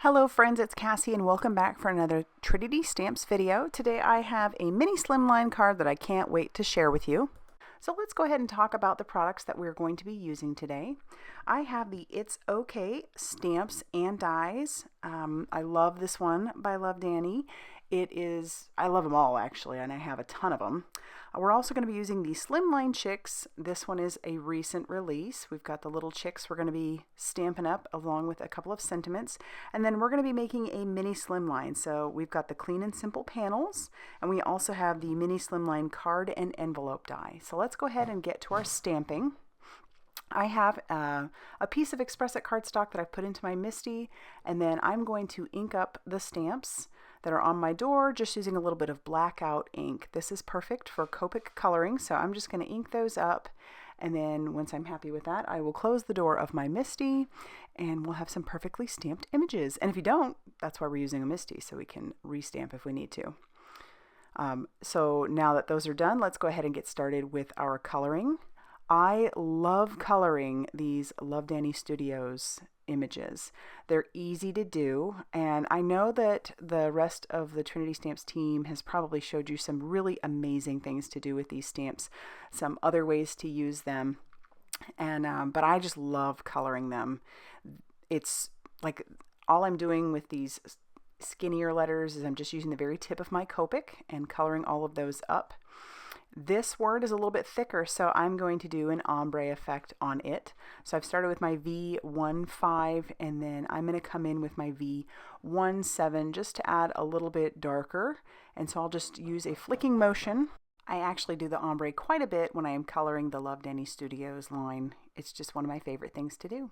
Hello friends, it's Cassie and welcome back for another Trinity Stamps video. Today I have a mini slimline card that I can't wait to share with you. So let's go ahead and talk about the products that we're going to be using today. I have the It's Okay stamps and dies. I love this one by Dani. I love them all actually, and I have a ton of them. We're also going to be using the Slimline Chicks. This one is a recent release. We've got the little chicks we're going to be stamping up along with a couple of sentiments. And then we're going to be making a mini slimline. So we've got the clean and simple panels, and we also have the mini slimline card and envelope die. So let's go ahead and get to our stamping. I have a piece of Express-It cardstock that I put into my MISTI, and then I'm going to ink up the stamps that are on my door just using a little bit of Blackout ink. This is perfect for Copic coloring, so I'm just going to ink those up, and then once I'm happy with that, I will close the door of my MISTI and we'll have some perfectly stamped images. And if you don't, that's why we're using a MISTI, so we can restamp if we need to. So now that those are done, let's go ahead and get started with our coloring. I love coloring these Love Dani Studios images. They're easy to do, and I know that the rest of the Trinity Stamps team has probably showed you some really amazing things to do with these stamps, some other ways to use them, and but I just love coloring them. It's like all I'm doing with these skinnier letters is I'm just using the very tip of my Copic and coloring all of those up. This word is a little bit thicker, so I'm going to do an ombre effect on it. So I've started with my V15, and then I'm going to come in with my V17 just to add a little bit darker. And so I'll just use a flicking motion. I actually do the ombre quite a bit when I am coloring the Love Dani Studios line. It's just one of my favorite things to do.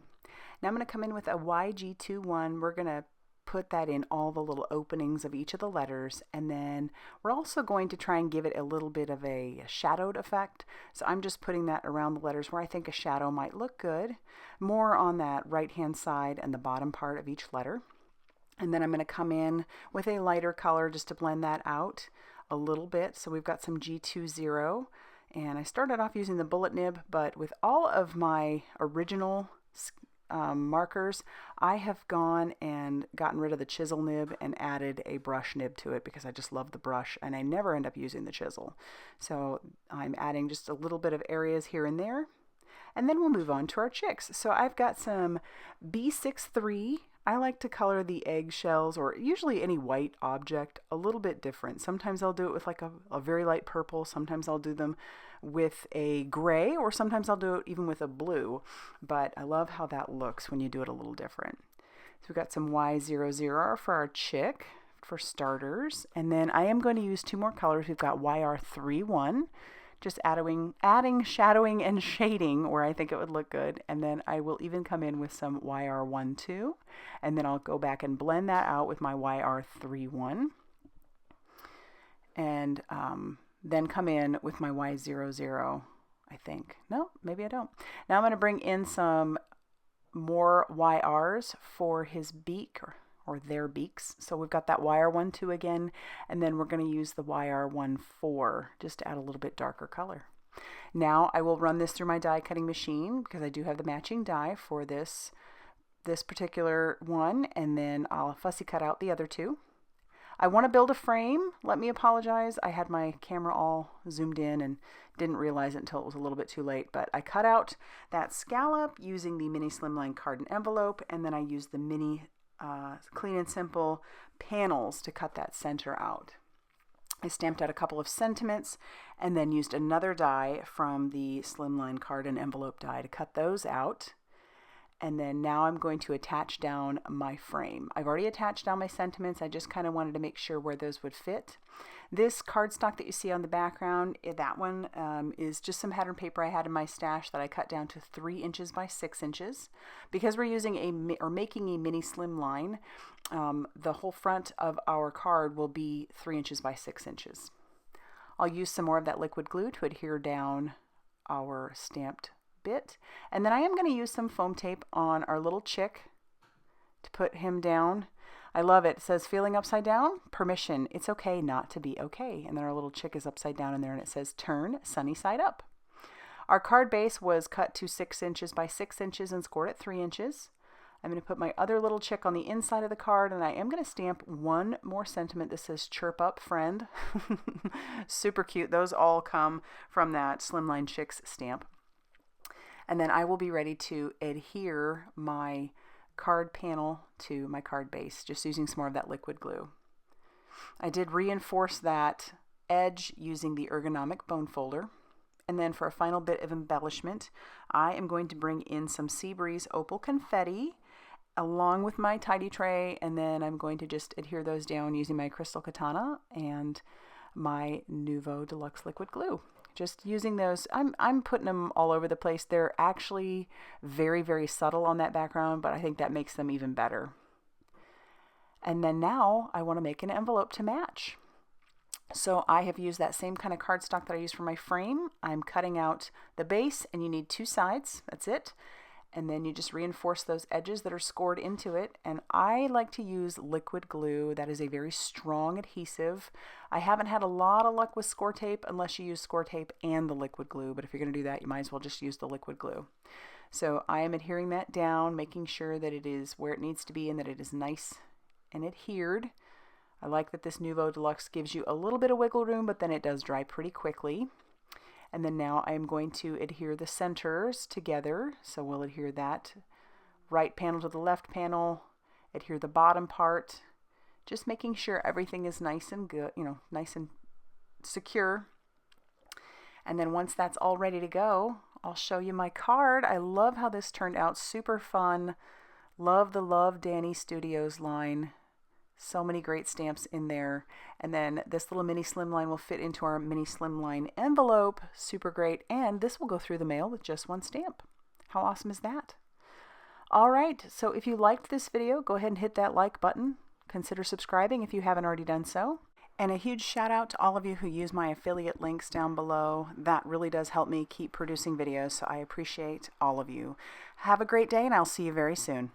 Now I'm going to come in with a YG21. We're going to put that in all the little openings of each of the letters, and then we're also going to try and give it a little bit of a shadowed effect. So I'm just putting that around the letters where I think a shadow might look good, more on that right hand side and the bottom part of each letter. And then I'm going to come in with a lighter color just to blend that out a little bit. So we've got some G20, and I started off using the bullet nib, but with all of my original markers, I have gone and gotten rid of the chisel nib and added a brush nib to it because I just love the brush and I never end up using the chisel. So I'm adding just a little bit of areas here and there, and then we'll move on to our chicks. So I've got some B63. I like to color the eggshells, or usually any white object, a little bit different. Sometimes I'll do it with like a very light purple. Sometimes I'll do them with a gray, or sometimes I'll do it even with a blue. But I love how that looks when you do it a little different. So we've got some Y00 for our chick for starters. And then I am going to use two more colors. We've got YR31. Just adding shadowing and shading where I think it would look good. And then I will even come in with some YR12, and then I'll go back and blend that out with my YR31, and then come in with my Y00, I think. No, maybe I don't. Now I'm going to bring in some more YRs for his beak, or their beaks. So we've got that YR12 again, and then we're going to use the YR14 just to add a little bit darker color. Now I will run this through my die cutting machine because I do have the matching die for this particular one, and then I'll fussy cut out the other two. I want to build a frame. Let me apologize. I had my camera all zoomed in and didn't realize it until it was a little bit too late, but I cut out that scallop using the mini slimline card and envelope, and then I used the mini clean and simple panels to cut that center out. I stamped out a couple of sentiments and then used another die from the Slimline card and envelope die to cut those out. And then now I'm going to attach down my frame. I've already attached down my sentiments. I just kind of wanted to make sure where those would fit. This cardstock that you see on the background, that one is just some pattern paper I had in my stash that I cut down to 3 inches by 6 inches. Because we're using making a mini slimline, the whole front of our card will be 3 inches by 6 inches. I'll use some more of that liquid glue to adhere down our stamped bit, and then I am going to use some foam tape on our little chick to put him down. I love it. It says feeling upside down, permission, it's okay not to be okay. And then our little chick is upside down in there, and it says turn sunny side up. Our card base was cut to 6 inches by 6 inches and scored at 3 inches. I'm going to put my other little chick on the inside of the card, and I am going to stamp one more sentiment that says chirp up friend. Super cute. Those all come from that Slimline Chicks stamp. And then I will be ready to adhere my card panel to my card base, just using some more of that liquid glue. I did reinforce that edge using the Ergonomic bone folder. And then for a final bit of embellishment, I am going to bring in some Seabreeze opal confetti along with my tidy tray, and then I'm going to just adhere those down using my crystal katana and my Nuvo Deluxe liquid glue. Just using those, I'm putting them all over the place. They're actually very, very subtle on that background, but I think that makes them even better. And then now I want to make an envelope to match. So I have used that same kind of cardstock that I used for my frame. I'm cutting out the base, and you need two sides. That's it. And then you just reinforce those edges that are scored into it. And I like to use liquid glue. That is a very strong adhesive. I haven't had a lot of luck with score tape unless you use score tape and the liquid glue. But if you're going to do that, you might as well just use the liquid glue. So I am adhering that down, making sure that it is where it needs to be and that it is nice and adhered. I like that this Nuvo Deluxe gives you a little bit of wiggle room, but then it does dry pretty quickly. And then now I am going to adhere the centers together. So we'll adhere that right panel to the left panel, adhere the bottom part, just making sure everything is nice and good, nice and secure. And then once that's all ready to go, I'll show you my card. I love how this turned out, super fun. Love the Love Dani Studios line. So many great stamps in there. And then this little mini Slimline will fit into our mini Slimline envelope. Super great. And this will go through the mail with just one stamp. How awesome is that? All right. So if you liked this video, go ahead and hit that like button. Consider subscribing if you haven't already done so. And a huge shout out to all of you who use my affiliate links down below. That really does help me keep producing videos. So I appreciate all of you. Have a great day, and I'll see you very soon.